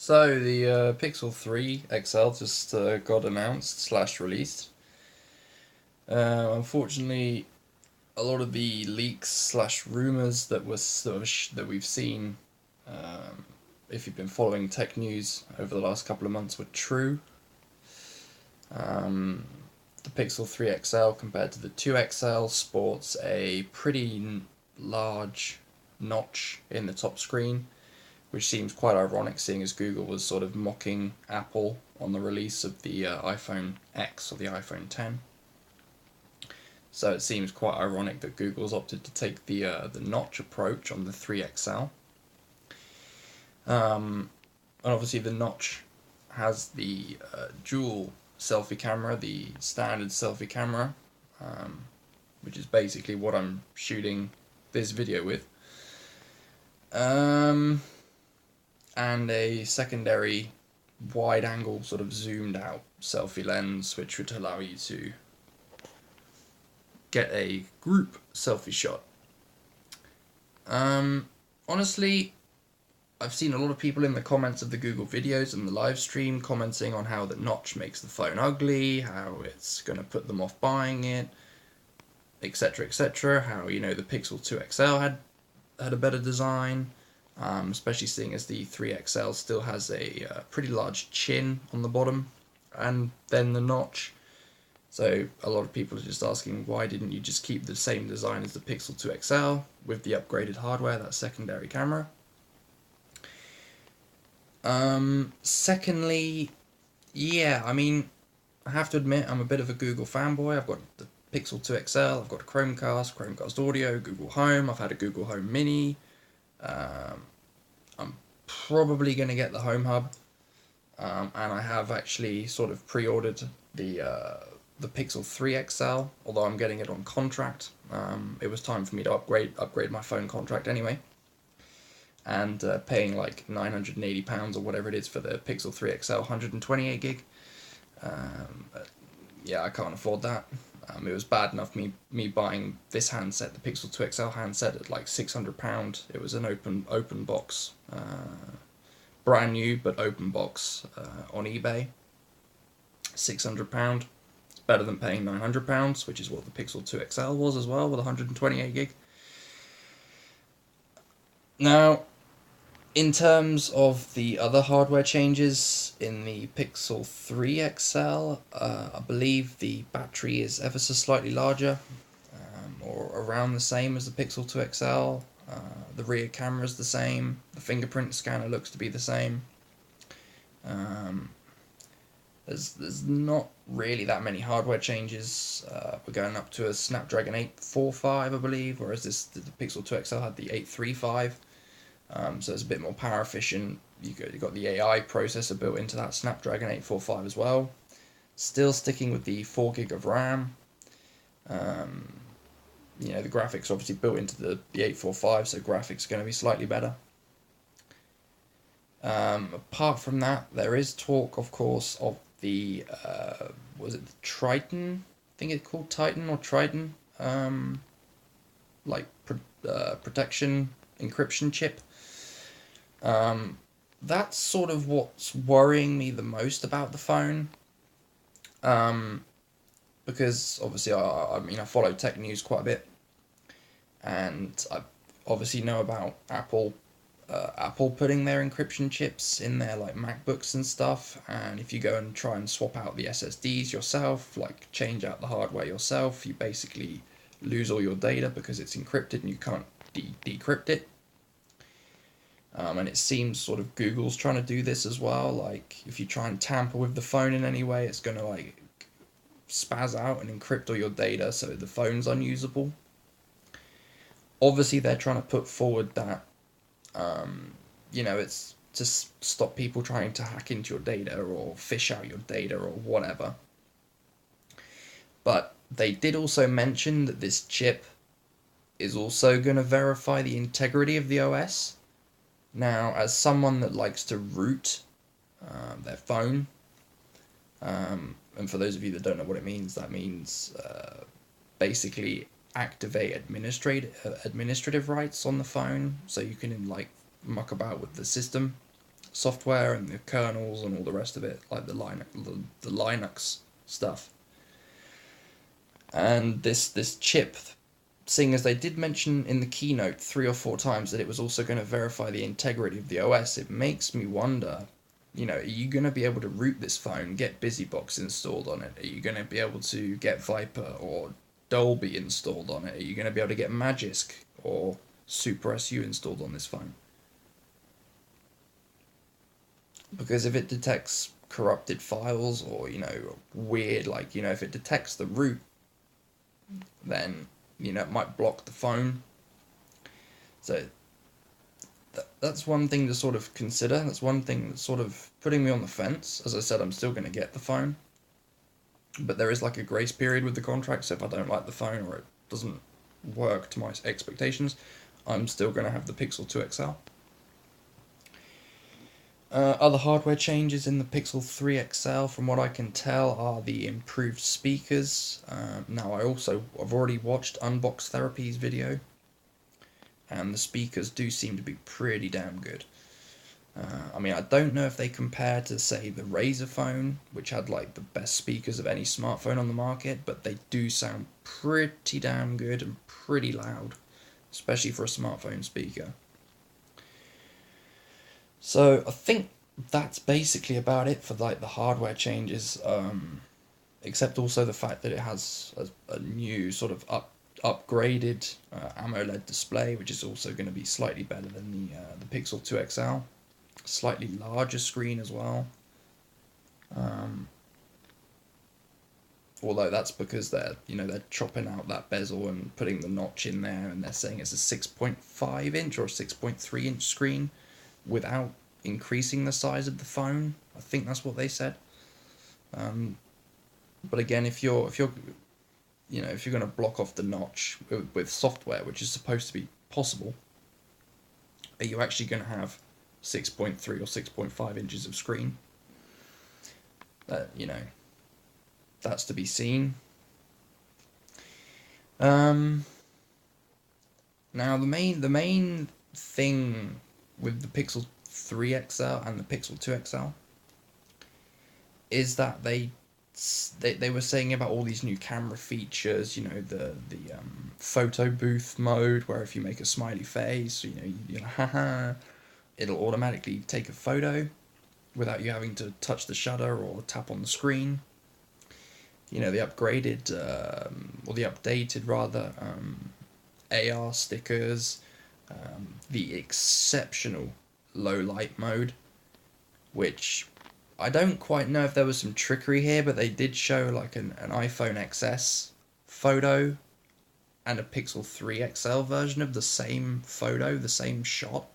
So the Pixel 3 XL just got announced slash released. Unfortunately, a lot of the leaks slash rumors that we've seen, if you've been following tech news over the last couple of months, were true. The Pixel 3 XL compared to the 2 XL sports a pretty large notch in the top screen, which seems quite ironic seeing as Google was sort of mocking Apple on the release of the iPhone X or the iPhone X. So it seems quite ironic that Google's opted to take the notch approach on the 3XL. And obviously the notch has the dual selfie camera, the standard selfie camera, which is basically what I'm shooting this video with. And a secondary wide angle sort of zoomed out selfie lens, which would allow you to get a group selfie shot. Honestly, I've seen a lot of people in the comments of the Google videos and the live stream commenting on how the notch makes the phone ugly, how it's going to put them off buying it, etc, etc, how, you know, the Pixel 2 XL had a better design, especially seeing as the 3 XL still has a pretty large chin on the bottom, and then the notch. So a lot of people are just asking, why didn't you just keep the same design as the Pixel 2 XL with the upgraded hardware, that secondary camera? Secondly, yeah, I mean, I have to admit I'm a bit of a Google fanboy. I've got the Pixel 2 XL, I've got a Chromecast Audio, Google Home, I've had a Google Home Mini. I'm probably going to get the Home Hub, and I have actually sort of pre-ordered the Pixel 3 XL, although I'm getting it on contract. It was time for me to upgrade my phone contract anyway, and paying like £980 or whatever it is for the Pixel 3 XL 128 gig. Yeah, I can't afford that. It was bad enough me buying this handset, the Pixel 2 XL handset, at like £600. It was an open box, brand new but open box on eBay. £600. It's better than paying £900, which is what the Pixel 2 XL was as well, with 128 gig. Now, in terms of the other hardware changes in the Pixel 3 XL, I believe the battery is ever so slightly larger, or around the same as the Pixel 2 XL. The rear camera is the same. The fingerprint scanner looks to be the same. There's not really that many hardware changes. We're going up to a Snapdragon 845, I believe, whereas the Pixel 2 XL had the 835. So it's a bit more power efficient. You've got the AI processor built into that Snapdragon 845 as well. Still sticking with the 4 gig of RAM. You know, the graphics are obviously built into the 845, so graphics are going to be slightly better. Apart from that, there is talk, of course, of the was it the Triton? I think it's called Titan or Triton. Protection encryption chip. That's sort of what's worrying me the most about the phone. Because obviously I follow tech news quite a bit, and I obviously know about Apple putting their encryption chips in their like MacBooks and stuff, and if you go and try and swap out the SSDs yourself, like change out the hardware yourself, you basically lose all your data because it's encrypted and you can't decrypt it. And it seems sort of Google's trying to do this as well. Like, if you try and tamper with the phone in any way, it's going to like spaz out and encrypt all your data so the phone's unusable. Obviously, they're trying to put forward that, it's to stop people trying to hack into your data or fish out your data or whatever. But they did also mention that this chip is also going to verify the integrity of the OS. Now, as someone that likes to root their phone, and for those of you that don't know what it means, that means basically activate administrative rights on the phone, so you can like muck about with the system software and the kernels and all the rest of it, like the Linux stuff. And this chip, seeing as they did mention in the keynote 3 or 4 times that it was also going to verify the integrity of the OS, it makes me wonder, are you going to be able to root this phone, get BusyBox installed on it? Are you going to be able to get Viper or Dolby installed on it? Are you going to be able to get Magisk or Super SU installed on this phone? Because if it detects corrupted files or, weird, if it detects the root, then, it might block the phone. So that's one thing to sort of consider. That's one thing that's sort of putting me on the fence. As I said, I'm still going to get the phone. But there is like a grace period with the contract, so if I don't like the phone or it doesn't work to my expectations, I'm still going to have the Pixel 2 XL. Other hardware changes in the Pixel 3 XL, from what I can tell, are the improved speakers. Now, I've already watched Unbox Therapy's video, and the speakers do seem to be pretty damn good. I don't know if they compare to, say, the Razer phone, which had like the best speakers of any smartphone on the market, but they do sound pretty damn good and pretty loud, especially for a smartphone speaker. So I think that's basically about it for like the hardware changes, except also the fact that it has a new sort of upgraded AMOLED display, which is also going to be slightly better than the Pixel 2 XL. Slightly larger screen as well. Although that's because they're chopping out that bezel and putting the notch in there, and they're saying it's a 6.5 inch or a 6.3 inch screen without increasing the size of the phone. I think that's what they said. But again, if you're going to block off the notch with software, which is supposed to be possible, are you actually going to have 6.3 or 6.5 inches of screen? That's to be seen. Now the main thing with the Pixel 3 XL and the Pixel 2 XL is that they were saying about all these new camera features, the photo booth mode, where if you make a smiley face, haha, it'll automatically take a photo without you having to touch the shutter or tap on the screen. The upgraded, or the updated rather, AR stickers, the exceptional low light mode, which I don't quite know if there was some trickery here, but they did show like an iPhone XS photo and a Pixel 3 XL version of the same photo, the same shot.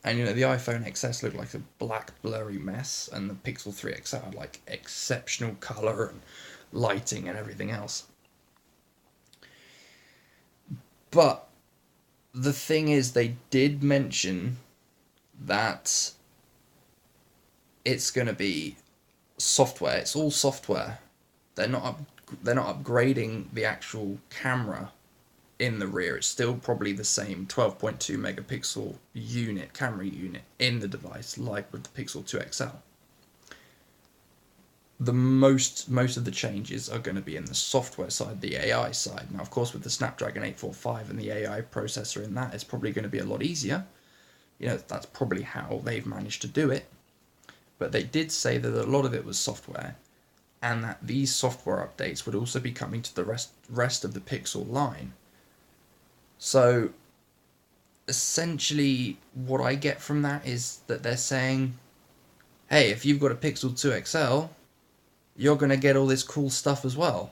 And the iPhone XS looked like a black blurry mess, and the Pixel 3 XL had like exceptional colour and lighting and everything else. But the thing is, they did mention that it's going to be software. It's all software. They're not upgrading the actual camera in the rear. It's still probably the same 12.2 megapixel camera unit in the device, like with the Pixel 2 XL. The most of the changes are going to be in the software side, the AI side. Now, of course, with the Snapdragon 845 and the AI processor in that, it's probably going to be a lot easier. That's probably how they've managed to do it. But they did say that a lot of it was software, and that these software updates would also be coming to the rest of the Pixel line. So, essentially, what I get from that is that they're saying, hey, if you've got a Pixel 2 XL, you're going to get all this cool stuff as well.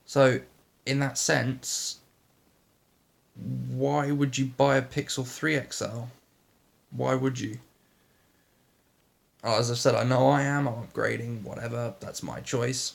So, in that sense, why would you buy a Pixel 3 XL? Why would you? As I said, I know I'm upgrading, whatever, that's my choice.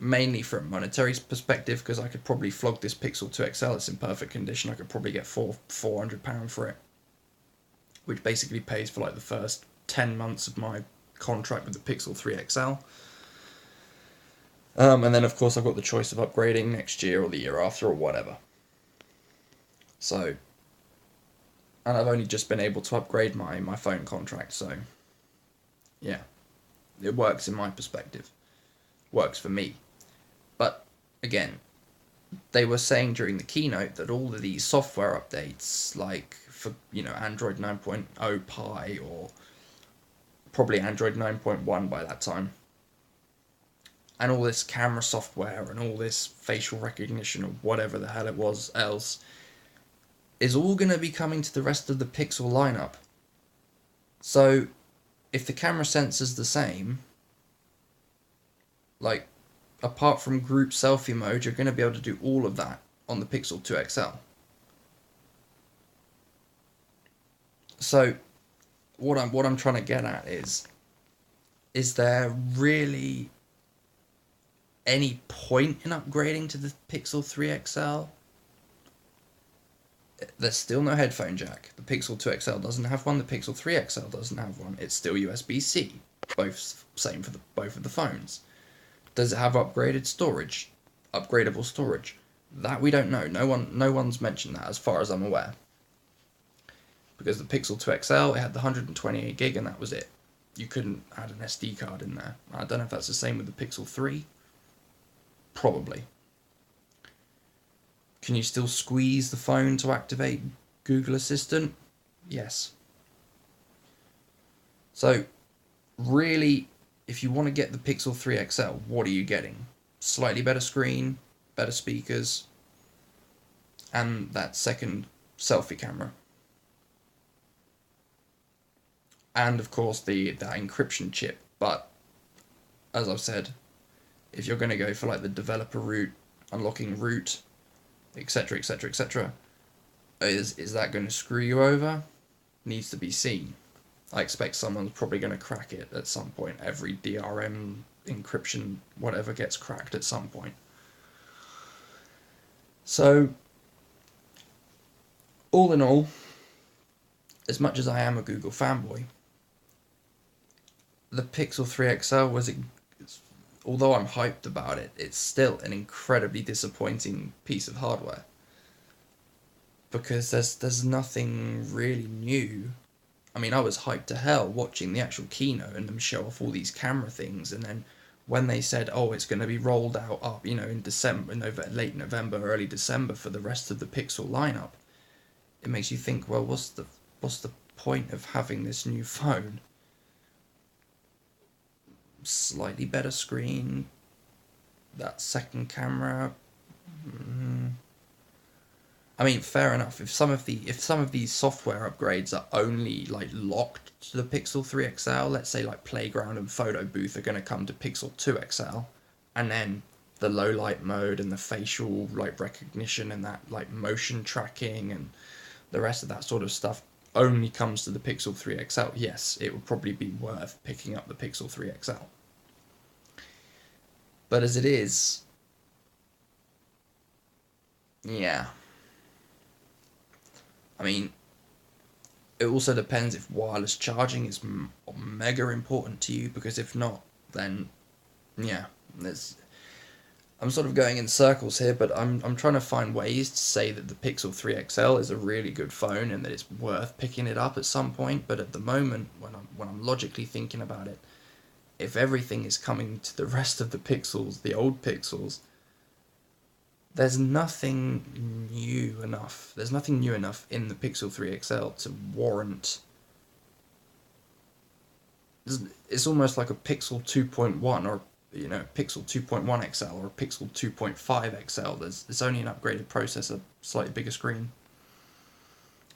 Mainly from a monetary perspective, because I could probably flog this Pixel 2 XL. It's in perfect condition. I could probably get £400 for it, which basically pays for like the first 10 months of my contract with the Pixel 3 XL. And then of course I've got the choice of upgrading next year or the year after or whatever. So And I've only just been able to upgrade my phone contract, so yeah, it works in my perspective. Works for me. But again, they were saying during the keynote that all of these software updates, like for, Android 9.0 Pie, or probably Android 9.1 by that time, and all this camera software and all this facial recognition or whatever the hell it was else, is all going to be coming to the rest of the Pixel lineup. So if the camera sensor's the same, like, apart from group selfie mode, you're going to be able to do all of that on the Pixel 2 XL. So what I'm trying to get at is there really any point in upgrading to the Pixel 3 XL? There's still no headphone jack. The Pixel 2 XL doesn't have one. The Pixel 3 XL doesn't have one. It's still USB-C. Both same for both of the phones. Does it have upgraded storage? Upgradable storage? That we don't know. No one's mentioned that as far as I'm aware. Because the Pixel 2 XL, it had the 128 gig and that was it. You couldn't add an SD card in there. I don't know if that's the same with the Pixel 3. Probably. Can you still squeeze the phone to activate Google Assistant? Yes. So, really, if you want to get the Pixel 3 XL, what are you getting? Slightly better screen, better speakers, and that second selfie camera. And of course that encryption chip. But as I've said, if you're going to go for like the developer route, unlocking root, etc, etc, etc, is that going to screw you over? Needs to be seen. I expect someone's probably going to crack it at some point. Every DRM encryption whatever gets cracked at some point. So all in all, as much as I am a Google fanboy, the Pixel 3 XL was, although I'm hyped about it, it's still an incredibly disappointing piece of hardware. Because there's nothing really new. I mean, I was hyped to hell watching the actual keynote and them show off all these camera things, and then when they said, oh, it's going to be rolled out up, in December, late November, early December for the rest of the Pixel lineup, it makes you think, well, what's the point of having this new phone? Slightly better screen, that second camera. I mean, fair enough. If some of these software upgrades are only like locked to the Pixel 3 XL, let's say like Playground and Photo Booth are going to come to Pixel 2 XL, and then the low light mode and the facial like recognition and that like motion tracking and the rest of that sort of stuff only comes to the Pixel 3 XL, yes, it would probably be worth picking up the Pixel 3 XL. But as it is, yeah. I mean, it also depends if wireless charging is mega important to you, because if not, then yeah, I'm sort of going in circles here, but I'm trying to find ways to say that the Pixel 3 XL is a really good phone and that it's worth picking it up at some point. But at the moment, when I'm logically thinking about it, if everything is coming to the rest of the Pixels, the old Pixels, there's nothing new enough. There's nothing new enough in the Pixel 3 XL to warrant. It's almost like a Pixel 2.1 or Pixel 2.1 XL or Pixel 2.5 XL. It's only an upgraded processor, slightly bigger screen,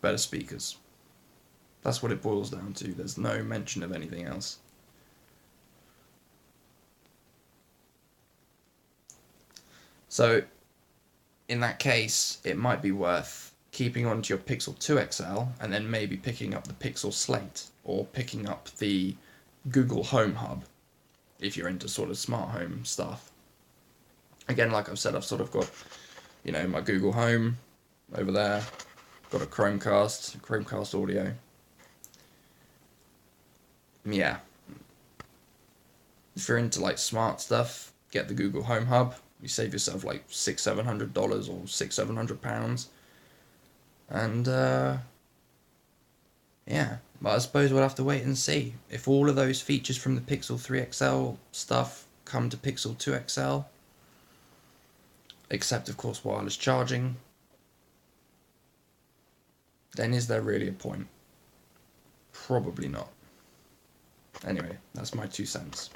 better speakers. That's what it boils down to. There's no mention of anything else. So, in that case, it might be worth keeping on to your Pixel 2 XL and then maybe picking up the Pixel Slate or picking up the Google Home Hub if you're into sort of smart home stuff. Again, like I've said, I've sort of got, my Google Home over there, got a Chromecast audio. Yeah. If you're into like smart stuff, get the Google Home Hub. You save yourself like $600-700 or £600-700, and Yeah, but I suppose we'll have to wait and see. If all of those features from the Pixel 3 XL stuff come to Pixel 2 XL, except of course wireless charging, then is there really a point? Probably not. Anyway, that's my 2 cents.